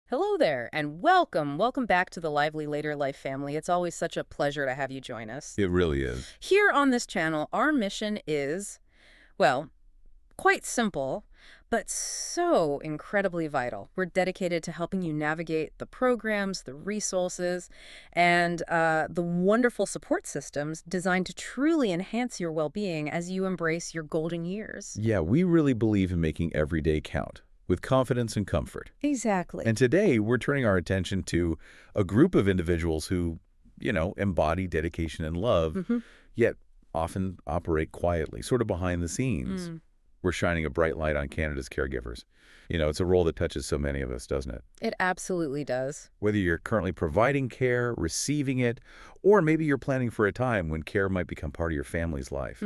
Hello there, and welcome. Welcome back to the Lively Later Life family. It's always such a pleasure to have you join us. It really is. Here on this channel, our mission is, well, quite simple, but so incredibly vital. We're dedicated to helping you navigate the programs, the resources, and the wonderful support systems designed to truly enhance your well-being as you embrace your golden years. Yeah, we really believe in making every day count with confidence and comfort. Exactly. And today we're turning our attention to a group of individuals who, embody dedication and love, Mm-hmm. yet often operate quietly, sort of behind the scenes. We're shining a bright light on Canada's caregivers. It's a role that touches so many of us, doesn't it? It absolutely does. Whether you're currently providing care, receiving it, or maybe you're planning for a time when care might become part of your family's life.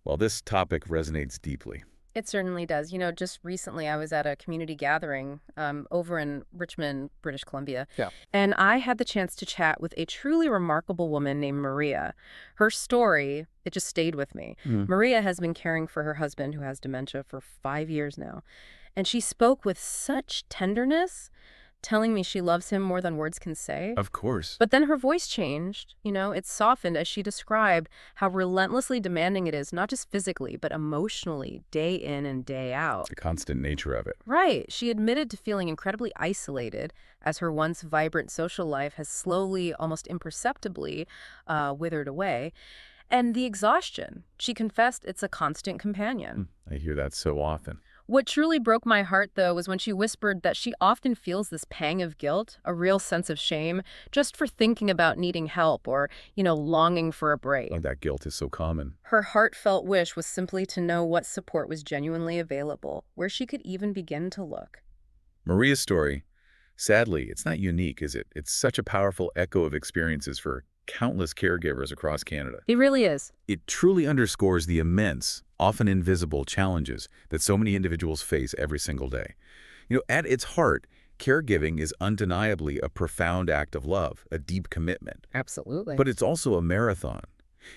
Well, this topic resonates deeply. It certainly does. Just recently I was at a community gathering over in Richmond, British Columbia, Yeah. and I had the chance to chat with a truly remarkable woman named Maria. Her story, it just stayed with me. Maria has been caring for her husband who has dementia for 5 years now, and she spoke with such tenderness, telling me she loves him more than words can say. Of course. But then her voice changed, it softened as she described how relentlessly demanding it is, not just physically, but emotionally, day in and day out. The constant nature of it. Right. She admitted to feeling incredibly isolated as her once vibrant social life has slowly, almost imperceptibly, withered away. And the exhaustion, she confessed it's a constant companion. I hear that so often. What truly broke my heart, though, was when she whispered that she often feels this pang of guilt, a real sense of shame, just for thinking about needing help or, longing for a break. Oh, that guilt is so common. Her heartfelt wish was simply to know what support was genuinely available, where she could even begin to look. Maria's story, sadly, it's not unique, is it? It's such a powerful echo of experiences for countless caregivers across Canada. It really is. It truly underscores the immense, often invisible challenges that so many individuals face every single day. At its heart, caregiving is undeniably a profound act of love, a deep commitment. Absolutely. But it's also a marathon.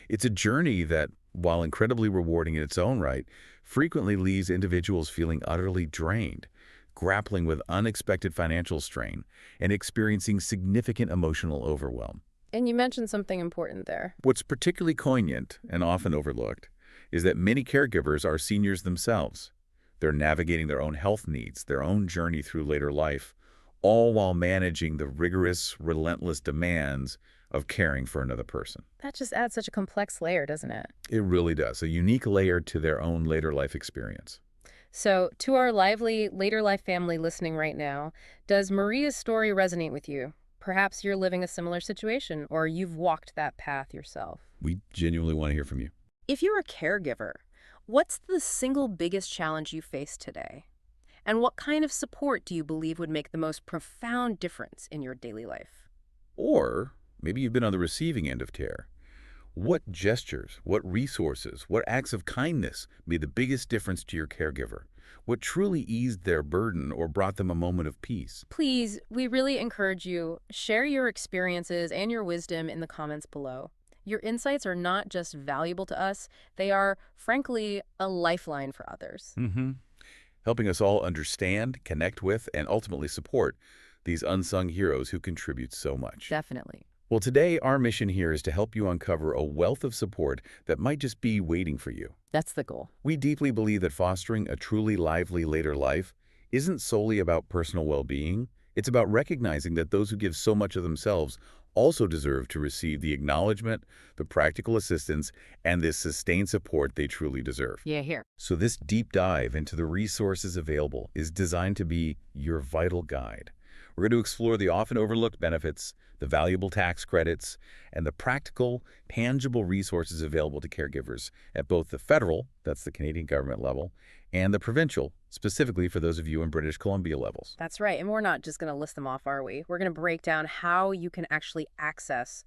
It's a journey that, while incredibly rewarding in its own right, frequently leaves individuals feeling utterly drained, grappling with unexpected financial strain, and experiencing significant emotional overwhelm. And you mentioned something important there. What's particularly poignant and often overlooked is that many caregivers are seniors themselves. They're navigating their own health needs, their own journey through later life, all while managing the rigorous, relentless demands of caring for another person. That just adds such a complex layer, doesn't it? It really does, a unique layer to their own later life experience. So, to our lively later life family listening right now, does Maria's story resonate with you? Perhaps you're living a similar situation, or you've walked that path yourself. We genuinely want to hear from you. If you're a caregiver, what's the single biggest challenge you face today? And what kind of support do you believe would make the most profound difference in your daily life? Or maybe you've been on the receiving end of care. What gestures, what resources, what acts of kindness made the biggest difference to your caregiver? What truly eased their burden or brought them a moment of peace? Please, we really encourage you, share your experiences and your wisdom in the comments below. Your insights are not just valuable to us, they are, frankly, a lifeline for others. Helping us all understand, connect with, and ultimately support these unsung heroes who contribute so much. Definitely. Well, today our mission here is to help you uncover a wealth of support that might just be waiting for you. That's the goal. We deeply believe that fostering a truly lively later life isn't solely about personal well-being. It's about recognizing that those who give so much of themselves also deserve to receive the acknowledgement, the practical assistance, and the sustained support they truly deserve. Yeah, here. So this deep dive into the resources available is designed to be your vital guide. We're going to explore the often overlooked benefits, the valuable tax credits, and the practical, tangible resources available to caregivers at both the federal, that's the Canadian government level, and the provincial, specifically for those of you in British Columbia levels. That's right. And we're not just going to list them off, are we? We're going to break down how you can actually access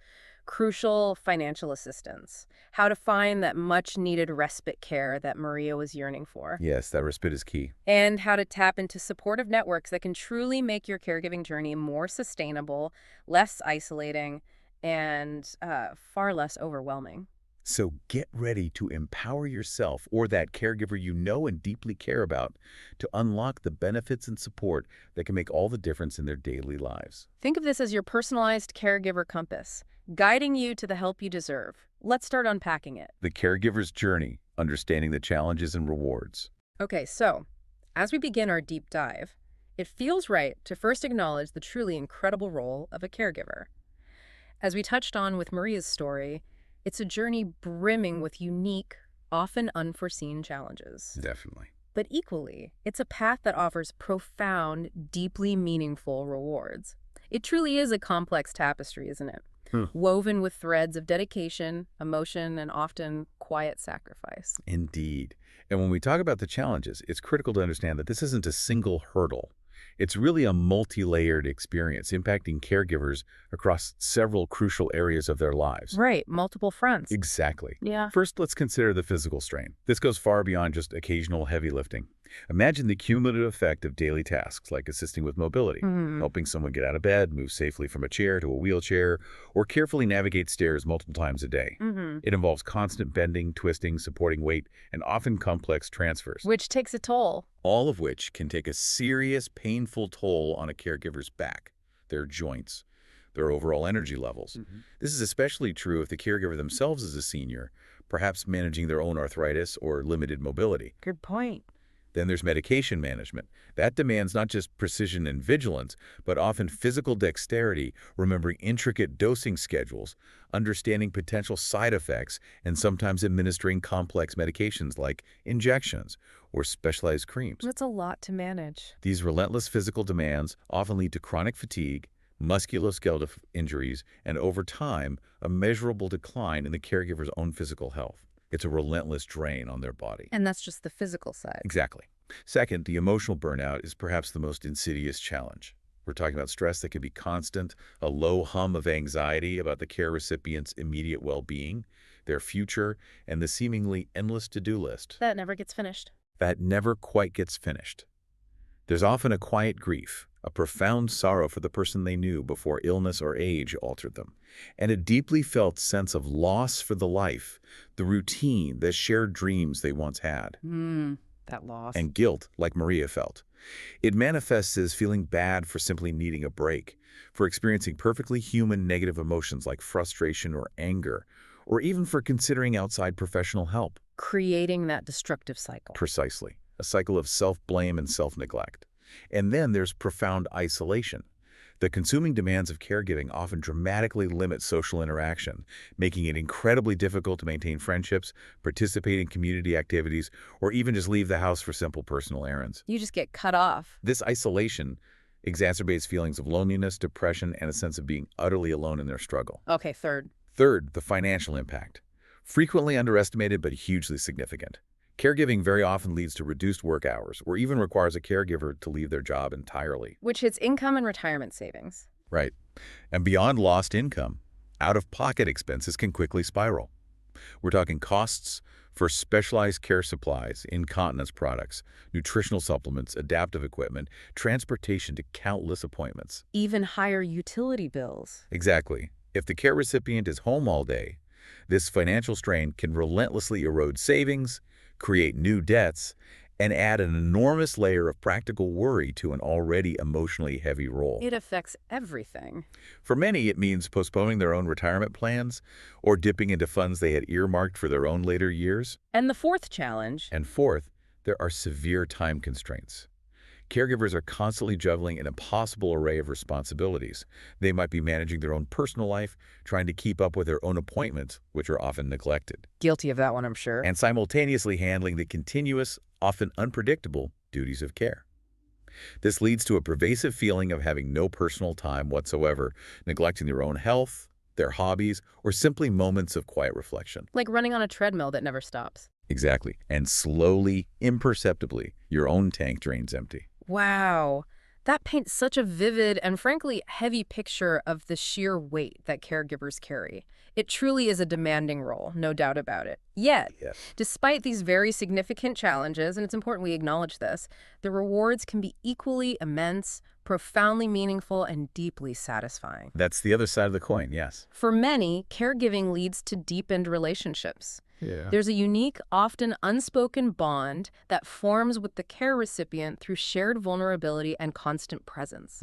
crucial financial assistance, how to find that much-needed respite care that Maria was yearning for, Yes, that respite is key. and how to tap into supportive networks that can truly make your caregiving journey more sustainable, less isolating, and far less overwhelming. So get ready to empower yourself or that caregiver you know and deeply care about to unlock the benefits and support that can make all the difference in their daily lives. Think of this as your personalized caregiver compass, guiding you to the help you deserve. Let's start unpacking it. The caregiver's journey, understanding the challenges and rewards. Okay, so as we begin our deep dive, it feels right to first acknowledge the truly incredible role of a caregiver. As we touched on with Maria's story, it's a journey brimming with unique, often unforeseen challenges. Definitely. But equally, it's a path that offers profound, deeply meaningful rewards. It truly is a complex tapestry, isn't it? Woven with threads of dedication, emotion, and often quiet sacrifice. Indeed. And when we talk about the challenges, it's critical to understand that this isn't a single hurdle. It's really a multi-layered experience impacting caregivers across several crucial areas of their lives. Right, multiple fronts. Exactly. Yeah. First, let's consider the physical strain. This goes far beyond just occasional heavy lifting. Imagine the cumulative effect of daily tasks like assisting with mobility, helping someone get out of bed, move safely from a chair to a wheelchair, or carefully navigate stairs multiple times a day. It involves constant bending, twisting, supporting weight, and often complex transfers. Which takes a toll. All of which can take a serious, painful toll on a caregiver's back, their joints, their overall energy levels. This is especially true if the caregiver themselves is a senior, perhaps managing their own arthritis or limited mobility. Good point. Then there's medication management. That demands not just precision and vigilance, but often physical dexterity, remembering intricate dosing schedules, understanding potential side effects, and sometimes administering complex medications like injections or specialized creams. That's a lot to manage. These relentless physical demands often lead to chronic fatigue, musculoskeletal injuries, and over time, a measurable decline in the caregiver's own physical health. It's a relentless drain on their body. And that's just the physical side. Exactly. Second, the emotional burnout is perhaps the most insidious challenge. We're talking about stress that can be constant, a low hum of anxiety about the care recipient's immediate well-being, their future, and the seemingly endless to-do list. That never gets finished. That never quite gets finished. There's often a quiet grief, a profound sorrow for the person they knew before illness or age altered them, and a deeply felt sense of loss for the life, the routine, the shared dreams they once had. That loss. And guilt, like Maria felt. It manifests as feeling bad for simply needing a break, for experiencing perfectly human negative emotions like frustration or anger, or even for considering outside professional help. Creating that destructive cycle. Precisely. A cycle of self-blame and self-neglect. And then there's profound isolation. The consuming demands of caregiving often dramatically limit social interaction, making it incredibly difficult to maintain friendships, participate in community activities, or even just leave the house for simple personal errands. You just get cut off. This isolation exacerbates feelings of loneliness, depression, and a sense of being utterly alone in their struggle. Okay, third. Third, the financial impact. Frequently underestimated but hugely significant. Caregiving very often leads to reduced work hours or even requires a caregiver to leave their job entirely. Which hits income and retirement savings. Right. And beyond lost income, out-of-pocket expenses can quickly spiral. We're talking costs for specialized care supplies, incontinence products, nutritional supplements, adaptive equipment, transportation to countless appointments. Even higher utility bills. Exactly. If the care recipient is home all day, this financial strain can relentlessly erode savings, create new debts, and add an enormous layer of practical worry to an already emotionally heavy role. It affects everything. For many, it means postponing their own retirement plans or dipping into funds they had earmarked for their own later years. And the fourth challenge. And fourth, there are severe time constraints. Caregivers are constantly juggling an impossible array of responsibilities. They might be managing their own personal life, trying to keep up with their own appointments, which are often neglected, Guilty of that one, I'm sure. and simultaneously handling the continuous, often unpredictable, duties of care. This leads to a pervasive feeling of having no personal time whatsoever, neglecting their own health, their hobbies, or simply moments of quiet reflection. Like running on a treadmill that never stops. Exactly. And slowly, imperceptibly, your own tank drains empty. Wow. That paints such a vivid and frankly heavy picture of the sheer weight that caregivers carry. It truly is a demanding role, no doubt about it. Yet, Yes. despite these very significant challenges, and it's important we acknowledge this, the rewards can be equally immense, profoundly meaningful and deeply satisfying. That's the other side of the coin, yes. For many, caregiving leads to deepened relationships. Yeah. There's a unique, often unspoken bond that forms with the care recipient through shared vulnerability and constant presence.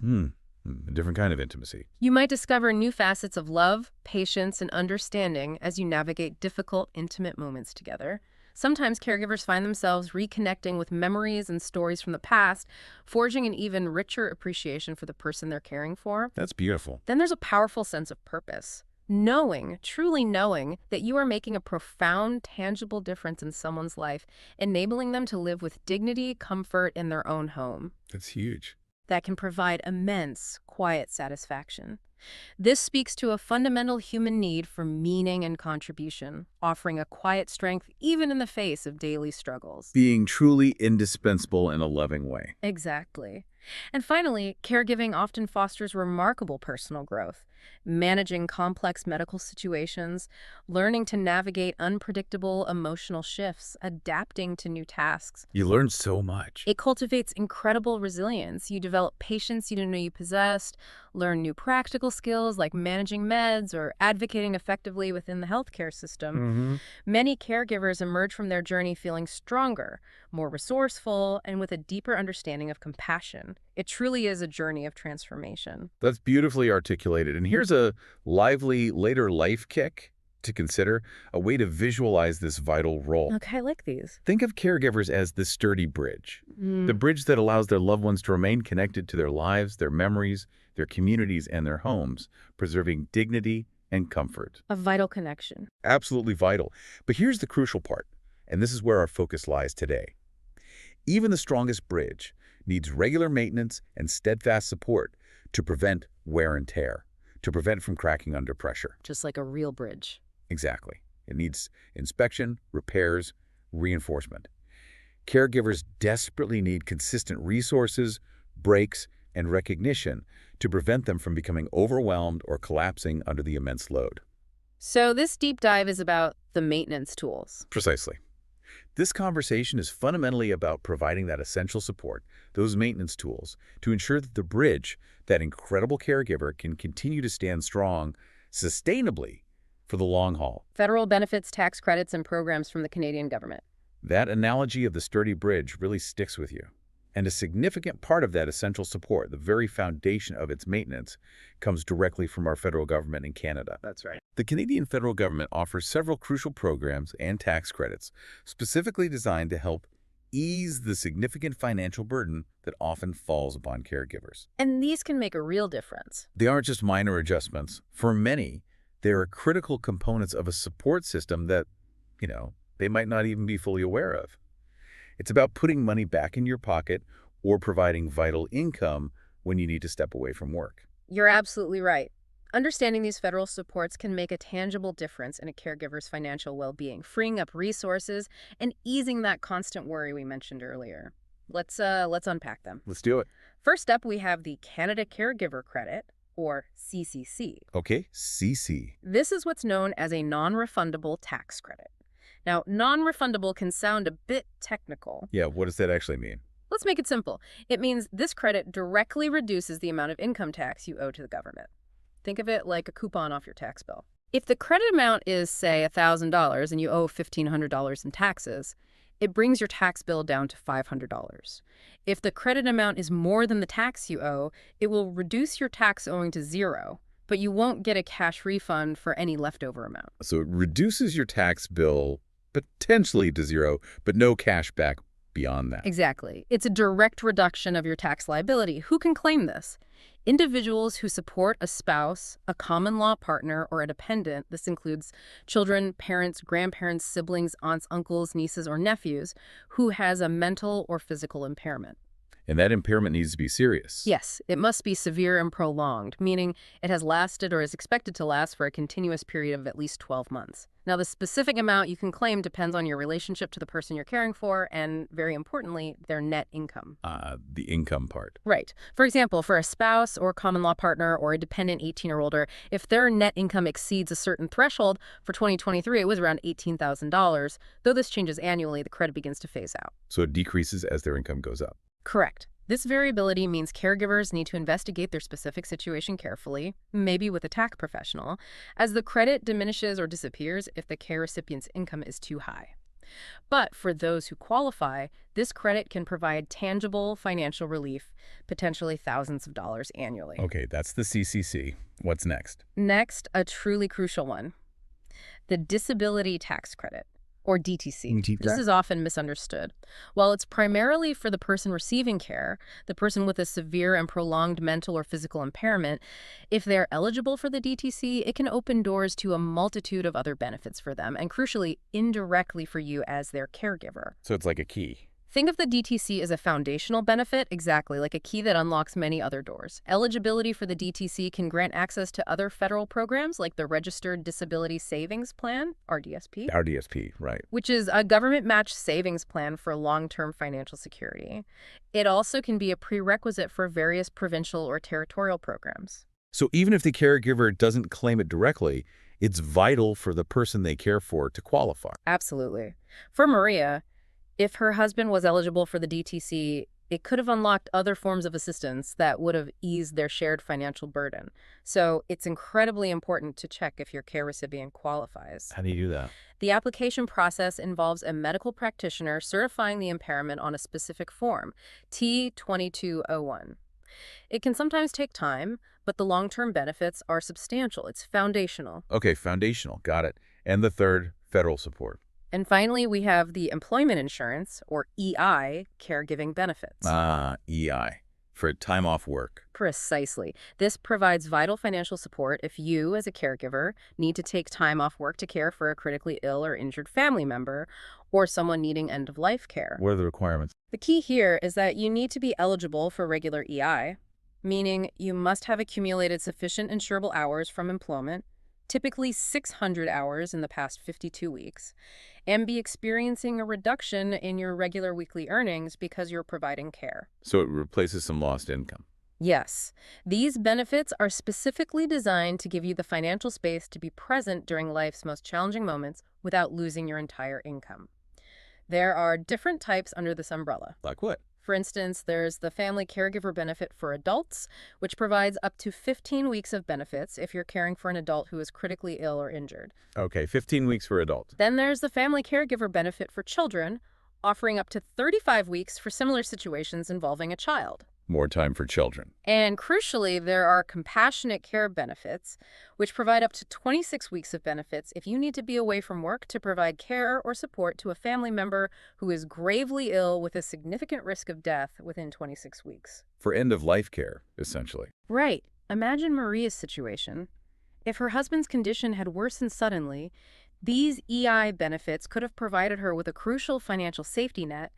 A different kind of intimacy. You might discover new facets of love, patience, and understanding as you navigate difficult, intimate moments together. Sometimes caregivers find themselves reconnecting with memories and stories from the past, forging an even richer appreciation for the person they're caring for. That's beautiful. Then there's a powerful sense of purpose. Knowing, truly knowing, that you are making a profound, tangible difference in someone's life, enabling them to live with dignity, comfort in their own home. That's huge. That can provide immense, quiet satisfaction. This speaks to a fundamental human need for meaning and contribution, offering a quiet strength even in the face of daily struggles. Being truly indispensable in a loving way. Exactly. And finally, caregiving often fosters remarkable personal growth. Managing complex medical situations, learning to navigate unpredictable emotional shifts, adapting to new tasks. You learn so much. It cultivates incredible resilience. You develop patience you didn't know you possessed, learn new practical skills like managing meds or advocating effectively within the healthcare system. Many caregivers emerge from their journey feeling stronger, more resourceful, and with a deeper understanding of compassion. It truly is a journey of transformation. That's beautifully articulated. And here's a lively later life kick to consider, a way to visualize this vital role. Okay, I like these. Think of caregivers as the sturdy bridge. The bridge that allows their loved ones to remain connected to their lives, their memories, their communities, and their homes, preserving dignity and comfort. A vital connection. Absolutely vital. But here's the crucial part, and this is where our focus lies today. Even the strongest bridge needs regular maintenance and steadfast support to prevent wear and tear, to prevent from cracking under pressure. Just like a real bridge. Exactly. It needs inspection, repairs, reinforcement. Caregivers desperately need consistent resources, breaks, and recognition to prevent them from becoming overwhelmed or collapsing under the immense load. So this deep dive is about the maintenance tools. Precisely. This conversation is fundamentally about providing that essential support, those maintenance tools, to ensure that the bridge, that incredible caregiver, can continue to stand strong, sustainably, for the long haul. Federal benefits, tax credits, and programs from the Canadian government. That analogy of the sturdy bridge really sticks with you. And a significant part of that essential support, the very foundation of its maintenance, comes directly from our federal government in Canada. That's right. The Canadian federal government offers several crucial programs and tax credits specifically designed to help ease the significant financial burden that often falls upon caregivers. And these can make a real difference. They aren't just minor adjustments. For many, they are critical components of a support system that, they might not even be fully aware of. It's about putting money back in your pocket or providing vital income when you need to step away from work. You're absolutely right. Understanding these federal supports can make a tangible difference in a caregiver's financial well-being, freeing up resources and easing that constant worry we mentioned earlier. Let's unpack them. Let's do it. First up, we have the Canada Caregiver Credit, or CCC. Okay, CC. This is what's known as a non-refundable tax credit. Now, non-refundable can sound a bit technical. Yeah, what does that actually mean? Let's make it simple. It means this credit directly reduces the amount of income tax you owe to the government. Think of it like a coupon off your tax bill. If the credit amount is, say, $1,000 and you owe $1,500 in taxes, it brings your tax bill down to $500. If the credit amount is more than the tax you owe, it will reduce your tax owing to zero, but you won't get a cash refund for any leftover amount. So it reduces your tax bill potentially to zero, but no cash back beyond that. Exactly. It's a direct reduction of your tax liability. Who can claim this? Individuals who support a spouse, a common law partner, or a dependent. This includes children, parents, grandparents, siblings, aunts, uncles, nieces, or nephews who has a mental or physical impairment. And that impairment needs to be serious. Yes, it must be severe and prolonged, meaning it has lasted or is expected to last for a continuous period of at least 12 months. Now, the specific amount you can claim depends on your relationship to the person you're caring for and, very importantly, their net income. The income part. Right. For example, for a spouse or common law partner or a dependent 18 or older, if their net income exceeds a certain threshold, for 2023 it was around $18,000. Though this changes annually, the credit begins to phase out. So it decreases as their income goes up. Correct. This variability means caregivers need to investigate their specific situation carefully, maybe with a tax professional, as the credit diminishes or disappears if the care recipient's income is too high. But for those who qualify, this credit can provide tangible financial relief, potentially thousands of dollars annually. Okay, that's the CCC. What's next? Next, a truly crucial one, the disability tax credit, or DTC. This is often misunderstood. While it's primarily for the person receiving care, the person with a severe and prolonged mental or physical impairment, if they're eligible for the DTC, it can open doors to a multitude of other benefits for them, and crucially, indirectly for you as their caregiver. So it's like a key. Think of the DTC as a foundational benefit, exactly, like a key that unlocks many other doors. Eligibility for the DTC can grant access to other federal programs like the Registered Disability Savings Plan, RDSP, RDSP, right. which is a government-matched savings plan for long-term financial security. It also can be a prerequisite for various provincial or territorial programs. So even if the caregiver doesn't claim it directly, it's vital for the person they care for to qualify. Absolutely. For Maria, if her husband was eligible for the DTC, it could have unlocked other forms of assistance that would have eased their shared financial burden. So it's incredibly important to check if your care recipient qualifies. How do you do that? The application process involves a medical practitioner certifying the impairment on a specific form, T2201. It can sometimes take time, but the long-term benefits are substantial. It's foundational. Okay, foundational, got it. And the third, federal support. And finally, we have the employment insurance, or EI, caregiving benefits. EI, for time off work. Precisely. This provides vital financial support if you, as a caregiver, need to take time off work to care for a critically ill or injured family member or someone needing end-of-life care. What are the requirements? The key here is that you need to be eligible for regular EI, meaning you must have accumulated sufficient insurable hours from employment, typically 600 hours in the past 52 weeks, and be experiencing a reduction in your regular weekly earnings because you're providing care. So it replaces some lost income. Yes, these benefits are specifically designed to give you the financial space to be present during life's most challenging moments without losing your entire income. There are different types under this umbrella. Like what? For instance, there's the Family Caregiver benefit for adults, which provides up to 15 weeks of benefits if you're caring for an adult who is critically ill or injured. Okay, 15 weeks for adults. Then there's the Family Caregiver benefit for children, offering up to 35 weeks for similar situations involving a child. More time for children. And crucially, there are compassionate care benefits, which provide up to 26 weeks of benefits if you need to be away from work to provide care or support to a family member who is gravely ill with a significant risk of death within 26 weeks. For end-of-life care, essentially. Right. Imagine Maria's situation. If her husband's condition had worsened suddenly, these EI benefits could have provided her with a crucial financial safety net,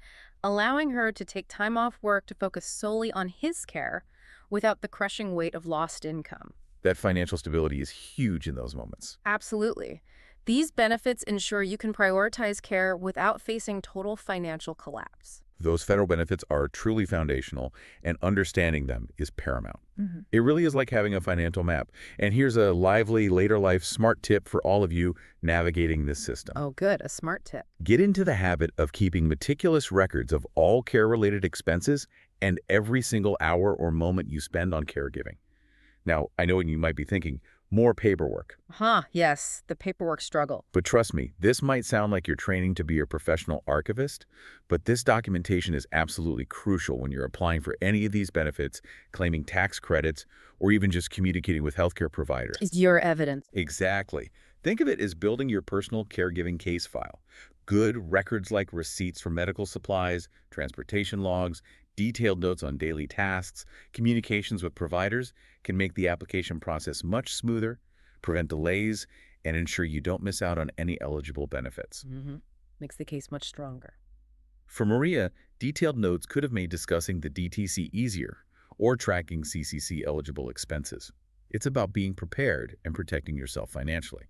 allowing her to take time off work to focus solely on his care without the crushing weight of lost income. That financial stability is huge in those moments. Absolutely. These benefits ensure you can prioritize care without facing total financial collapse. Those federal benefits are truly foundational, and understanding them is paramount. Mm-hmm. It really is like having a financial map. And here's a lively, later-life smart tip for all of you navigating this system. Oh, good. A smart tip. Get into the habit of keeping meticulous records of all care-related expenses and every single hour or moment you spend on caregiving. Now, I know you might be thinking, more paperwork. Yes, the paperwork struggle. But trust me, this might sound like you're training to be a professional archivist, but this documentation is absolutely crucial when you're applying for any of these benefits, claiming tax credits, or even just communicating with healthcare providers. Is your evidence. Exactly. Think of it as building your personal caregiving case file. Good records like receipts for medical supplies, transportation logs, detailed notes on daily tasks, communications with providers can make the application process much smoother, prevent delays, and ensure you don't miss out on any eligible benefits. Makes the case much stronger. For Maria, detailed notes could have made discussing the DTC easier or tracking CCC-eligible expenses. It's about being prepared and protecting yourself financially.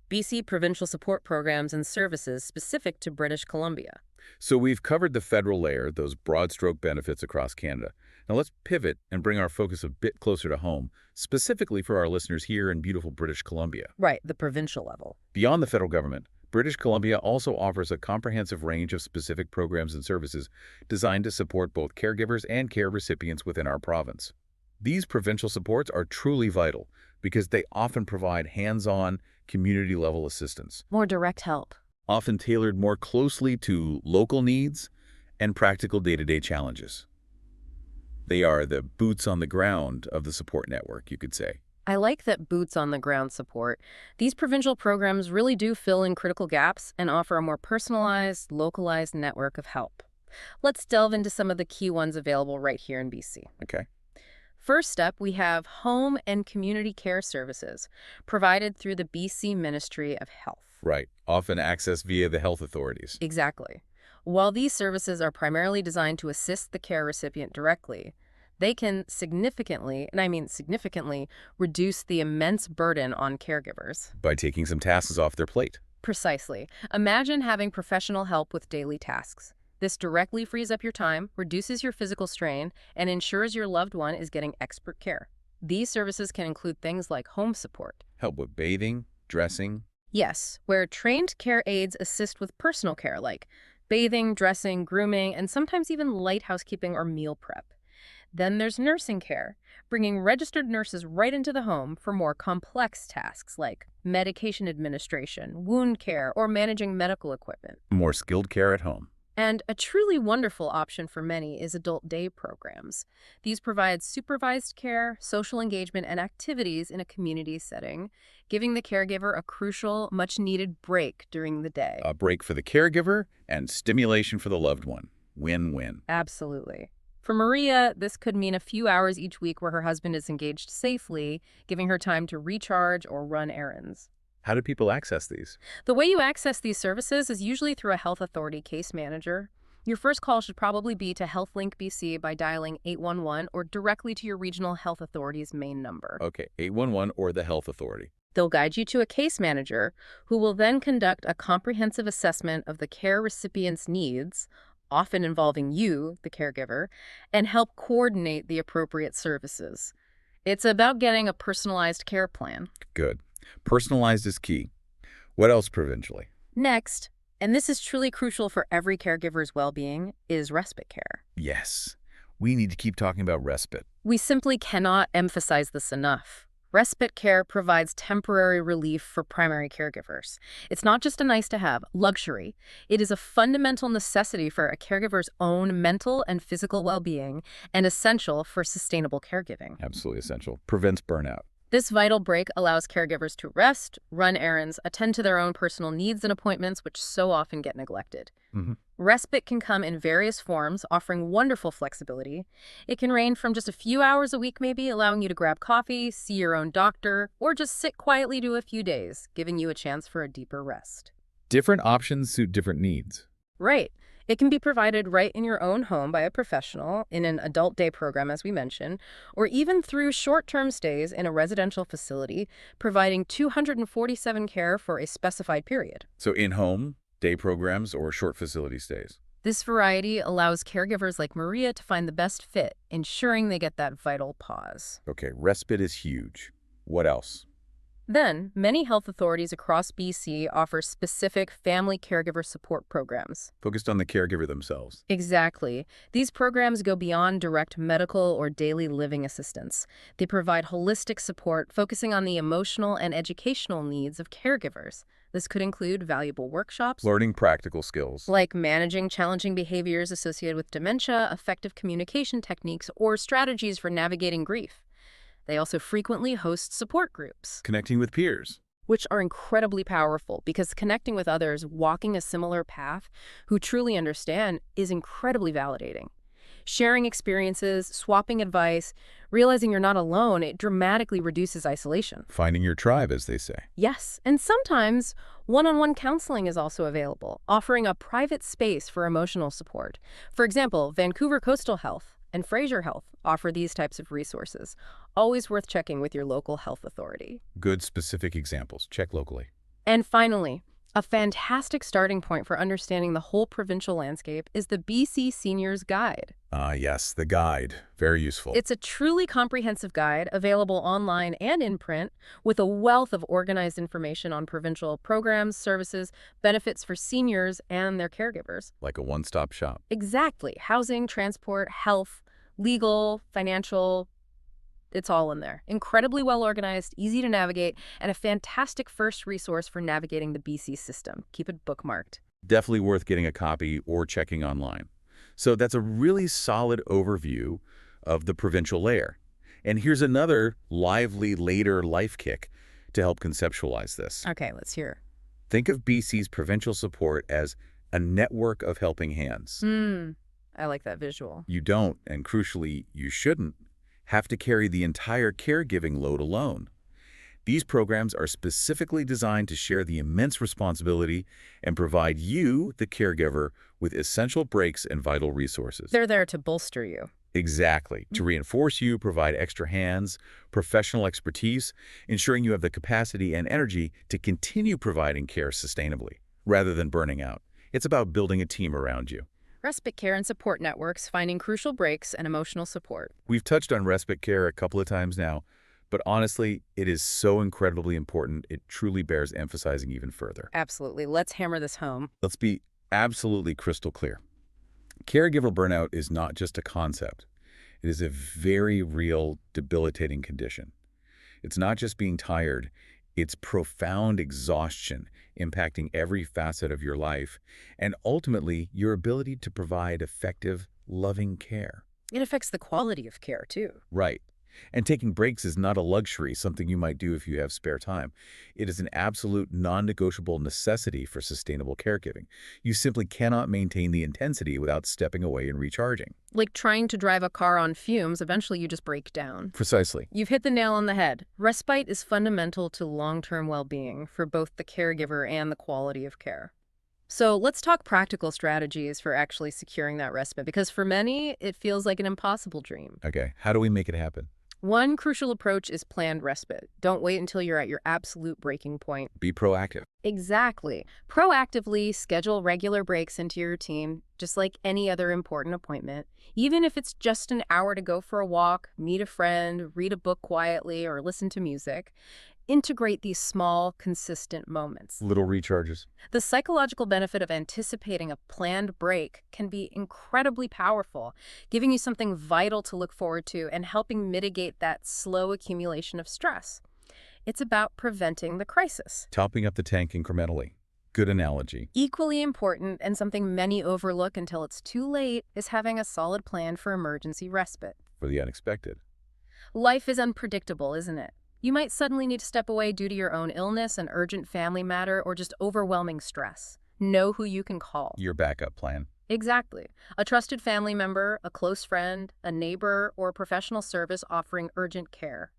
BC provincial support programs and services specific to British Columbia. So we've covered the federal layer, those broad stroke benefits across Canada. Now let's pivot and bring our focus a bit closer to home, specifically for our listeners here in beautiful British Columbia. Right, the provincial level. Beyond the federal government, British Columbia also offers a comprehensive range of specific programs and services designed to support both caregivers and care recipients within our province. These provincial supports are truly vital because they often provide hands-on, community-level assistance, More direct help. often tailored more closely to local needs and practical day-to-day challenges. They are the boots on the ground of the support network, you could say. I like that boots on the ground support. These provincial programs really do fill in critical gaps and offer a more personalized, localized network of help. Let's delve into some of the key ones available right here in BC. Okay. First up, we have home and community care services provided through the BC Ministry of Health. Right. Often accessed via the health authorities. Exactly. While these services are primarily designed to assist the care recipient directly, they can significantly, and I mean significantly, reduce the immense burden on caregivers. By taking some tasks off their plate. Precisely. Imagine having professional help with daily tasks. This directly frees up your time, reduces your physical strain, and ensures your loved one is getting expert care. These services can include things like home support. Help with bathing, dressing. Yes, where trained care aides assist with personal care like bathing, dressing, grooming, and sometimes even light housekeeping or meal prep. Then there's nursing care, bringing registered nurses right into the home for more complex tasks like medication administration, wound care, or managing medical equipment. More skilled care at home. And a truly wonderful option for many is adult day programs. These provide supervised care, social engagement, and activities in a community setting, giving the caregiver a crucial, much-needed break during the day. A break for the caregiver and stimulation for the loved one. Win-win. Absolutely. For Maria, this could mean a few hours each week where her husband is engaged safely, giving her time to recharge or run errands. How do people access these? The way you access these services is usually through a health authority case manager. Your first call should probably be to HealthLink BC by dialing 811 or directly to your regional health authority's main number. Okay, 811 or the health authority. They'll guide you to a case manager who will then conduct a comprehensive assessment of the care recipient's needs, often involving you, the caregiver, and help coordinate the appropriate services. It's about getting a personalized care plan. Good. Personalized is key. What else provincially? Next, and this is truly crucial for every caregiver's well-being, is respite care. Yes. We need to keep talking about respite. We simply cannot emphasize this enough. Respite care provides temporary relief for primary caregivers. It's not just a nice-to-have luxury. It is a fundamental necessity for a caregiver's own mental and physical well-being and essential for sustainable caregiving. Absolutely essential. Prevents burnout. This vital break allows caregivers to rest, run errands, attend to their own personal needs and appointments, which so often get neglected. Respite can come in various forms, offering wonderful flexibility. It can range from just a few hours a week, maybe, allowing you to grab coffee, see your own doctor, or just sit quietly to a few days, giving you a chance for a deeper rest. Different options suit different needs. Right. It can be provided right in your own home by a professional in an adult day program, as we mentioned, or even through short-term stays in a residential facility, providing 247 care for a specified period. So in-home, day programs, or short facility stays. This variety allows caregivers like Maria to find the best fit, ensuring they get that vital pause. Okay, respite is huge. What else? Then, many health authorities across BC offer specific family caregiver support programs. Focused on the caregiver themselves. Exactly. These programs go beyond direct medical or daily living assistance. They provide holistic support focusing on the emotional and educational needs of caregivers. This could include valuable workshops, Learning practical skills. like managing challenging behaviors associated with dementia, effective communication techniques, or strategies for navigating grief. They also frequently host support groups, Connecting with peers. which are incredibly powerful because connecting with others walking a similar path who truly understand is incredibly validating. Sharing experiences, swapping advice, realizing you're not alone, it dramatically reduces isolation. Finding your tribe, as they say. Yes, and sometimes one-on-one counseling is also available, offering a private space for emotional support. For example, Vancouver Coastal Health and Fraser Health offer these types of resources. Always worth checking with your local health authority. Good specific examples. Check locally. And finally, A fantastic starting point for understanding the whole provincial landscape is the BC Seniors Guide. Ah, yes, the guide. Very useful. It's a truly comprehensive guide available online and in print with a wealth of organized information on provincial programs, services, benefits for seniors and their caregivers. Like a one-stop shop. Exactly. Housing, transport, health, legal, financial, it's all in there. Incredibly well organized, easy to navigate, and a fantastic first resource for navigating the BC system. Keep it bookmarked. Definitely worth getting a copy or checking online. So that's a really solid overview of the provincial layer. And here's another lively later life kick to help conceptualize this. Okay, let's hear. Think of BC's provincial support as a network of helping hands. I like that visual. You don't, and crucially, you shouldn't, have to carry the entire caregiving load alone. These programs are specifically designed to share the immense responsibility and provide you, the caregiver, with essential breaks and vital resources. They're there to bolster you. Exactly. To reinforce you, provide extra hands, professional expertise, ensuring you have the capacity and energy to continue providing care sustainably, rather than burning out. It's about building a team around you. Respite care and support networks, finding crucial breaks and emotional support. We've touched on respite care a couple of times now, but honestly, it is so incredibly important, it truly bears emphasizing even further. Absolutely. Let's hammer this home. Let's be absolutely crystal clear. Caregiver burnout is not just a concept. It is a very real, debilitating condition. It's not just being tired, it's profound exhaustion impacting every facet of your life and ultimately your ability to provide effective, loving care. It affects the quality of care, too. Right. And taking breaks is not a luxury, something you might do if you have spare time. It is an absolute non-negotiable necessity for sustainable caregiving. You simply cannot maintain the intensity without stepping away and recharging. Like trying to drive a car on fumes, eventually you just break down. Precisely. You've hit the nail on the head. Respite is fundamental to long-term well-being for both the caregiver and the quality of care. So let's talk practical strategies for actually securing that respite, because for many, it feels like an impossible dream. Okay, how do we make it happen? One crucial approach is planned respite. Don't wait until you're at your absolute breaking point. Be proactive. Exactly. Proactively schedule regular breaks into your routine, just like any other important appointment. Even if it's just an hour to go for a walk, meet a friend, read a book quietly, or listen to music. Integrate these small, consistent moments. Little recharges. The psychological benefit of anticipating a planned break can be incredibly powerful, giving you something vital to look forward to and helping mitigate that slow accumulation of stress. It's about preventing the crisis. Topping up the tank incrementally. Good analogy. Equally important, and something many overlook until it's too late, is having a solid plan for emergency respite. For the unexpected. Life is unpredictable, isn't it? You might suddenly need to step away due to your own illness, an urgent family matter, or just overwhelming stress. Know who you can call. Your backup plan. Exactly. A trusted family member, a close friend, a neighbor, or a professional service offering urgent care.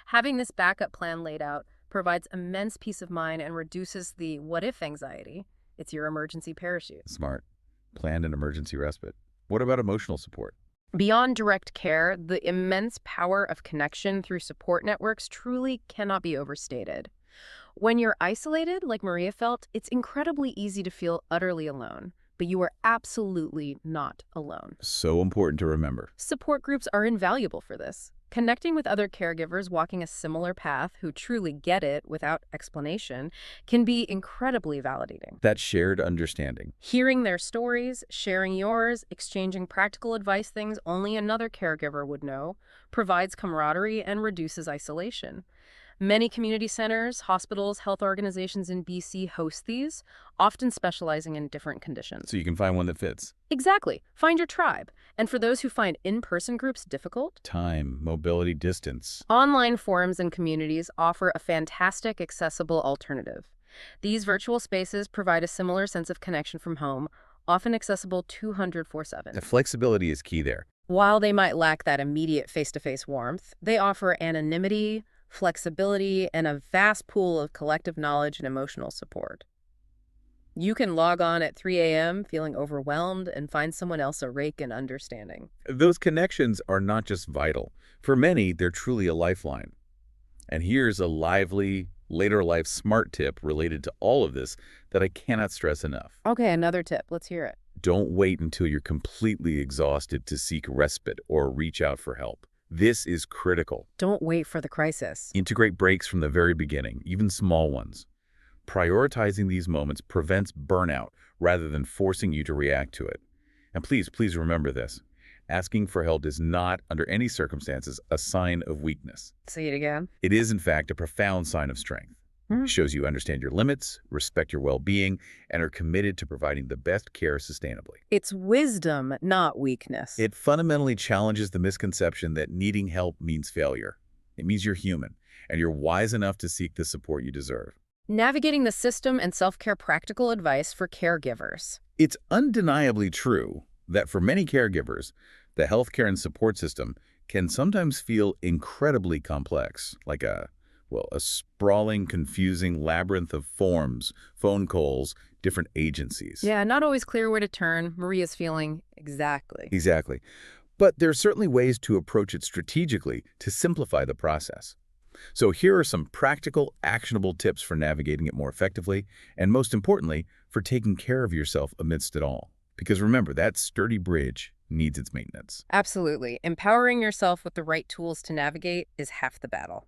Having this backup plan laid out provides immense peace of mind and reduces the what-if anxiety. It's your emergency parachute. Smart. Planned an emergency respite. What about emotional support? Beyond direct care, the immense power of connection through support networks truly cannot be overstated. When you're isolated, like Maria felt, it's incredibly easy to feel utterly alone, but you are absolutely not alone. So important to remember. Support groups are invaluable for this. Connecting with other caregivers walking a similar path who truly get it without explanation can be incredibly validating. That shared understanding. Hearing their stories, sharing yours, exchanging practical advice, things only another caregiver would know, provides camaraderie and reduces isolation. Many community centers, hospitals, health organizations in BC host these, often specializing in different conditions. So you can find one that fits. Exactly. Find your tribe. And for those who find in-person groups difficult, Time, mobility, distance. online forums and communities offer a fantastic, accessible alternative. These virtual spaces provide a similar sense of connection from home, often accessible 24/7. The flexibility is key there. While they might lack that immediate face-to-face warmth, they offer anonymity, flexibility, and a vast pool of collective knowledge and emotional support. You can log on at 3 a.m. feeling overwhelmed and find someone else awake and understanding. Those connections are not just vital. For many, they're truly a lifeline. And here's a lively, later life smart tip related to all of this that I cannot stress enough. Okay, another tip. Let's hear it. Don't wait until you're completely exhausted to seek respite or reach out for help. This is critical. Don't wait for the crisis. Integrate breaks from the very beginning, even small ones. Prioritizing these moments prevents burnout rather than forcing you to react to it. And please remember this. Asking for help is not, under any circumstances, a sign of weakness. Say it again. It is, in fact, a profound sign of strength. It shows you understand your limits, respect your well-being, and are committed to providing the best care sustainably. It's wisdom, not weakness. It fundamentally challenges the misconception that needing help means failure. It means you're human, and you're wise enough to seek the support you deserve. Navigating the system and self-care practical advice for caregivers. It's undeniably true that for many caregivers, the healthcare and support system can sometimes feel incredibly complex, like a sprawling, confusing labyrinth of forms, phone calls, different agencies. Yeah, not always clear where to turn. Maria's feeling exactly. Exactly. But there are certainly ways to approach it strategically to simplify the process. So here are some practical, actionable tips for navigating it more effectively, and most importantly, for taking care of yourself amidst it all. Because remember, that sturdy bridge needs its maintenance. Absolutely. Empowering yourself with the right tools to navigate is half the battle.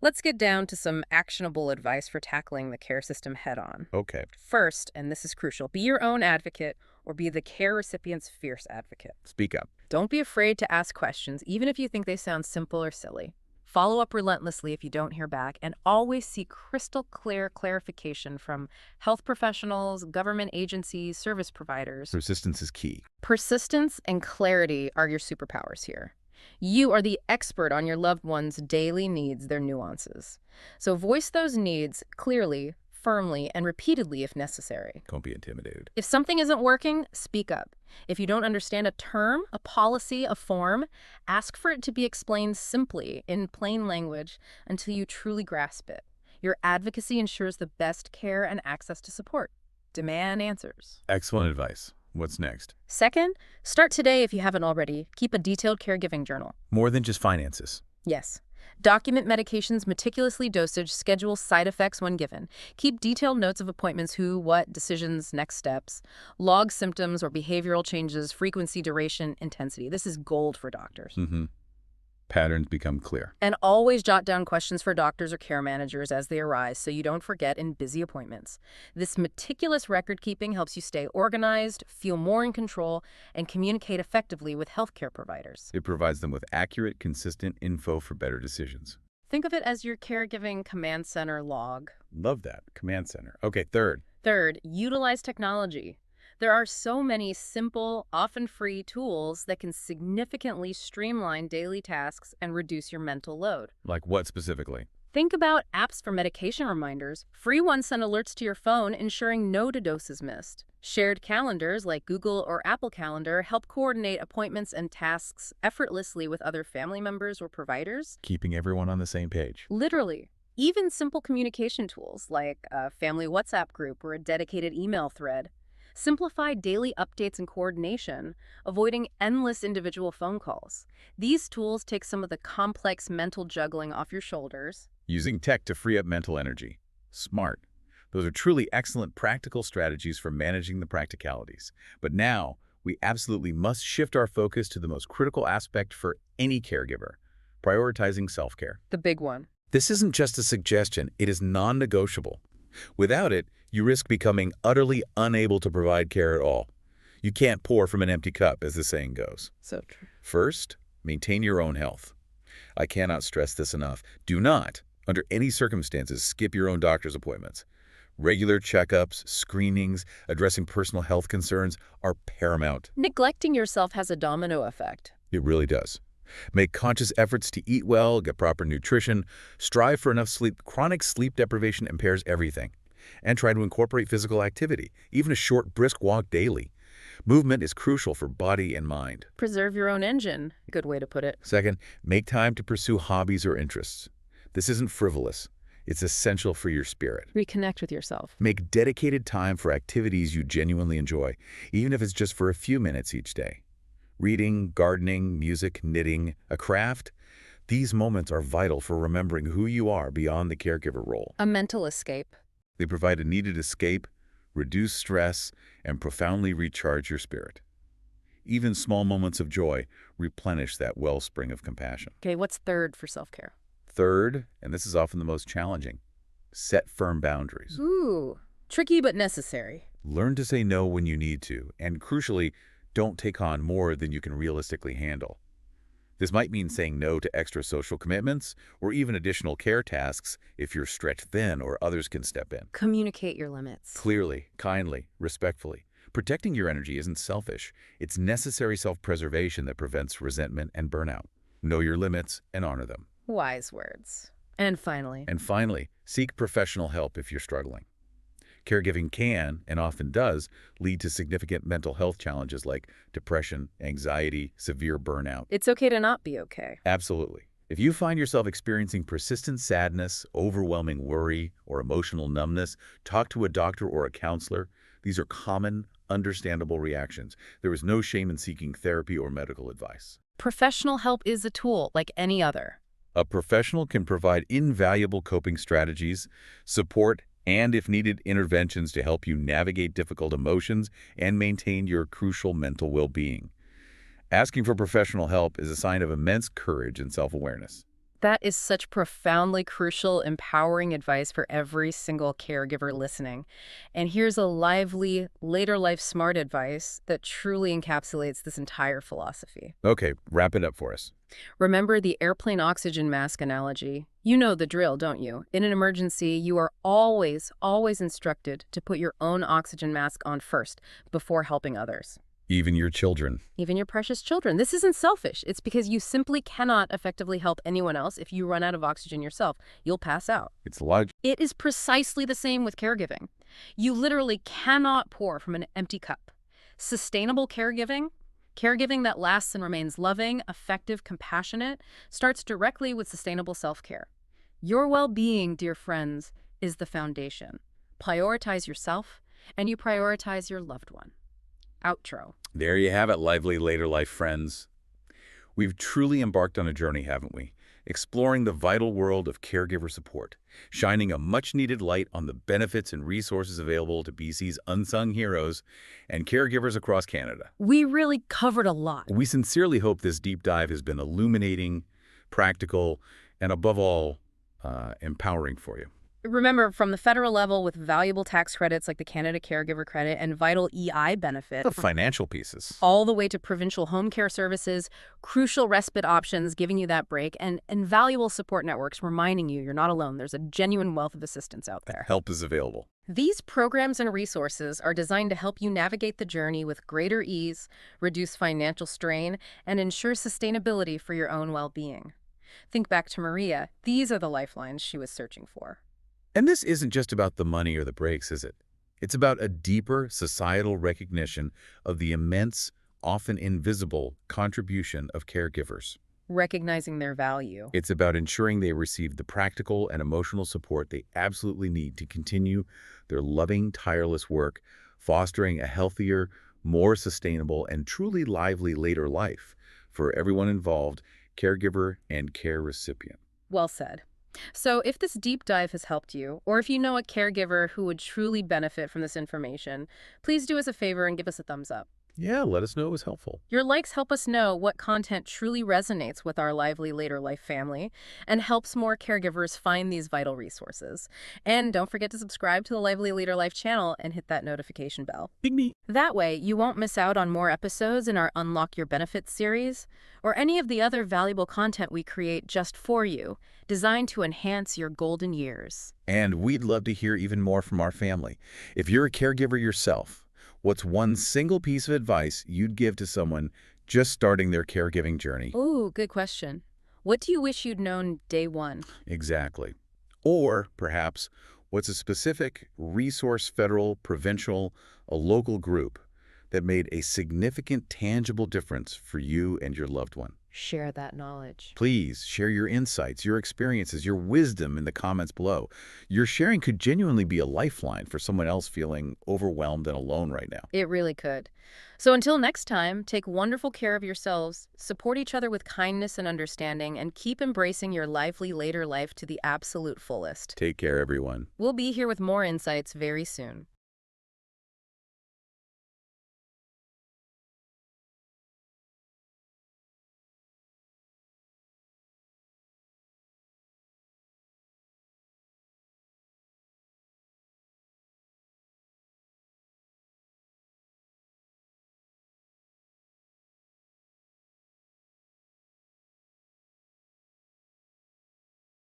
Let's get down to some actionable advice for tackling the care system head-on. Okay. First, and this is crucial, be your own advocate or be the care recipient's fierce advocate. Speak up. Don't be afraid to ask questions, even if you think they sound simple or silly. Follow up relentlessly if you don't hear back, and always seek crystal clear clarification from health professionals, government agencies, service providers. Persistence is key. Persistence and clarity are your superpowers here. You are the expert on your loved one's daily needs, their nuances. So voice those needs clearly, firmly, and repeatedly if necessary. Don't be intimidated. If something isn't working, speak up. If you don't understand a term, a policy, a form, ask for it to be explained simply in plain language until you truly grasp it. Your advocacy ensures the best care and access to support. Demand answers. Excellent advice. What's next? Second, start today if you haven't already. Keep a detailed caregiving journal. More than just finances. Yes. Document medications meticulously, dosage, schedule side effects when given. Keep detailed notes of appointments, who, what, decisions, next steps. Log symptoms or behavioral changes, frequency, duration, intensity. This is gold for doctors. Patterns become clear. And always jot down questions for doctors or care managers as they arise so you don't forget in busy appointments. This meticulous record keeping helps you stay organized, feel more in control, and communicate effectively with healthcare providers. It provides them with accurate, consistent info for better decisions. Think of it as your caregiving command center log. Love that. Command center. Okay, third. Third, utilize technology. There are so many simple, often free tools that can significantly streamline daily tasks and reduce your mental load. Like what specifically? Think about apps for medication reminders. Free ones send alerts to your phone, ensuring no doses missed. Shared calendars like Google or Apple Calendar help coordinate appointments and tasks effortlessly with other family members or providers. Keeping everyone on the same page. Literally. Even simple communication tools like a family WhatsApp group or a dedicated email thread simplify daily updates and coordination, avoiding endless individual phone calls. These tools take some of the complex mental juggling off your shoulders. Using tech to free up mental energy. Smart. Those are truly excellent practical strategies for managing the practicalities. But now, we absolutely must shift our focus to the most critical aspect for any caregiver, prioritizing self-care. The big one. This isn't just a suggestion, it is non-negotiable. Without it, you risk becoming utterly unable to provide care at all. You can't pour from an empty cup, as the saying goes. So true. First, maintain your own health. I cannot stress this enough. Do not, under any circumstances, skip your own doctor's appointments. Regular checkups, screenings, addressing personal health concerns are paramount. Neglecting yourself has a domino effect. It really does. Make conscious efforts to eat well, get proper nutrition, strive for enough sleep. Chronic sleep deprivation impairs everything. And try to incorporate physical activity, even a short, brisk walk daily. Movement is crucial for body and mind. Preserve your own engine. Good way to put it. Second, make time to pursue hobbies or interests. This isn't frivolous. It's essential for your spirit. Reconnect with yourself. Make dedicated time for activities you genuinely enjoy, even if it's just for a few minutes each day. Reading, gardening, music, knitting, a craft, These moments are vital for remembering who you are beyond the caregiver role. A mental escape. They provide a needed escape, reduce stress, and profoundly recharge your spirit. Even small moments of joy replenish that wellspring of compassion. Okay, what's third for self-care? Third, and this is often the most challenging, set firm boundaries. Ooh, tricky but necessary. Learn to say no when you need to, and crucially, don't take on more than you can realistically handle. This might mean saying no to extra social commitments or even additional care tasks if you're stretched thin or others can step in. Communicate your limits. Clearly, kindly, respectfully. Protecting your energy isn't selfish. It's necessary self-preservation that prevents resentment and burnout. Know your limits and honor them. Wise words. And finally, seek professional help if you're struggling. Caregiving can, and often does, lead to significant mental health challenges like depression, anxiety, severe burnout. it's okay to not be okay. Absolutely. If you find yourself experiencing persistent sadness, overwhelming worry, or emotional numbness, talk to a doctor or a counselor. These are common, understandable reactions. There is no shame in seeking therapy or medical advice. Professional help is a tool like any other. A professional can provide invaluable coping strategies, support, and, if needed, interventions to help you navigate difficult emotions and maintain your crucial mental well-being. Asking for professional help is a sign of immense courage and self-awareness. That is such profoundly crucial, empowering advice for every single caregiver listening. And here's a lively, later life smart advice that truly encapsulates this entire philosophy. Okay, wrap it up for us. Remember the airplane oxygen mask analogy? You know the drill, don't you? In an emergency, you are always instructed to put your own oxygen mask on first before helping others. Even your children. Even your precious children. This isn't selfish. It's because you simply cannot effectively help anyone else if you run out of oxygen yourself. You'll pass out. It's logical. It is precisely the same with caregiving. You literally cannot pour from an empty cup. Sustainable caregiving, caregiving that lasts and remains loving, effective, compassionate, starts directly with sustainable self-care. Your well-being, dear friends, is the foundation. Prioritize yourself, and you prioritize your loved one. Outro. There you have it, lively later life friends. We've truly embarked on a journey, haven't we? Exploring the vital world of caregiver support, shining a much-needed light on the benefits and resources available to BC's unsung heroes and caregivers across Canada. We really covered a lot. We sincerely hope this deep dive has been illuminating, practical, and above all, empowering for you. Remember, from the federal level with valuable tax credits like the Canada Caregiver Credit and vital EI benefit, The financial pieces. all the way to provincial home care services, crucial respite options giving you that break, and valuable support networks reminding you you're not alone. There's a genuine wealth of assistance out there. Help is available. These programs and resources are designed to help you navigate the journey with greater ease, reduce financial strain, and ensure sustainability for your own well-being. Think back to Maria. These are the lifelines she was searching for. And this isn't just about the money or the breaks, is it? It's about a deeper societal recognition of the immense, often invisible, contribution of caregivers. Recognizing their value. It's about ensuring they receive the practical and emotional support they absolutely need to continue their loving, tireless work, fostering a healthier, more sustainable, and truly lively later life for everyone involved, caregiver and care recipient. Well said. So if this deep dive has helped you, or if you know a caregiver who would truly benefit from this information, please do us a favor and give us a thumbs up. Yeah, let us know it was helpful. Your likes help us know what content truly resonates with our lively later life family and helps more caregivers find these vital resources. And don't forget to subscribe to the Lively Later Life channel and hit that notification bell. Ding me. That way, you won't miss out on more episodes in our Unlock Your Benefits series or any of the other valuable content we create just for you, designed to enhance your golden years. And we'd love to hear even more from our family. If you're a caregiver yourself, what's one single piece of advice you'd give to someone just starting their caregiving journey? Ooh, good question. What do you wish you'd known day one? Exactly. Or perhaps, what's a specific resource, federal, provincial, a local group that made a significant, tangible difference for you and your loved one? share that knowledge. Please share your insights, your experiences, your wisdom in the comments below. Your sharing could genuinely be a lifeline for someone else feeling overwhelmed and alone right now. It really could. So until next time, take wonderful care of yourselves, support each other with kindness and understanding, and keep embracing your lively later life to the absolute fullest. Take care, everyone. We'll be here with more insights very soon.